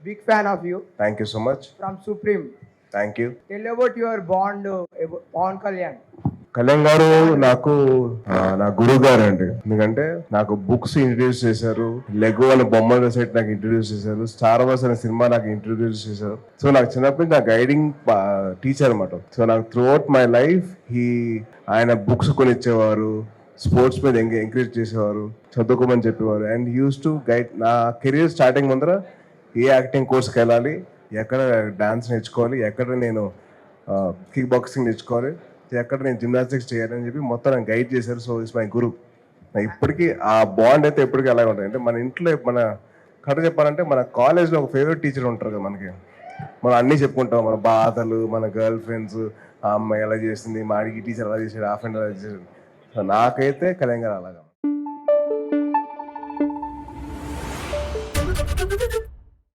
Big fan of you. Thank you so much. From Supreme. Thank you. Tell about your bond, Pawan Kalyan. Kalyan గారు నాకు నా గురువు గారు అండి. ఎందుకంటే నాకు బుక్స్ ఇంట్రడ్యూస్ చేశారు, లెగో అనే బొమ్మల సెట్ నాకు ఇంట్రడ్యూస్ చేశారు, స్టార్ వార్స్ అనే సినిమా నాకు ఇంట్రడ్యూస్ చేశారు. సో నాకు చిన్నప్పటి నా గైడింగ్ టీచర్ అనమాట. సో నాకు త్రూ అవుట్ మై లైఫ్ ఆయన బుక్స్ కొనిచ్చేవారు, స్పోర్ట్స్ మీద ఎంకరేజ్ చేసేవారు, చదువుకోమని చెప్పేవారు. And use to guide. నా కెరీర్ స్టార్టింగ్ ముందర ఏ యాక్టింగ్ కోర్స్కి వెళ్ళాలి, ఎక్కడ డాన్స్ నేర్చుకోవాలి, ఎక్కడ నేను కిక్ బాక్సింగ్ నేర్చుకోవాలి, ఎక్కడ నేను జిమ్నాస్టిక్స్ చేయాలని చెప్పి మొత్తం నాకు గైడ్ చేశారు. సో ఇట్స్ మై గురు. ఇప్పటికీ ఆ బాండ్ అయితే ఎప్పటికీ అలాగే ఉంటుంది. అంటే మన ఇంట్లో మన కథ చెప్పాలంటే మన కాలేజ్లో ఒక ఫేవరెట్ టీచర్ ఉంటారు కదా మనకి. మనం అన్నీ చెప్పుకుంటాం, మన బాధలు, మన గర్ల్ ఫ్రెండ్స్, ఆ అమ్మాయి ఎలా చేసింది, మా ఈ టీచర్ అలా చేసాడు, ఆ ఫ్రెండ్ అలా చేసాడు. సో నాకైతే కళ్యాణ్ గారు అలాగా.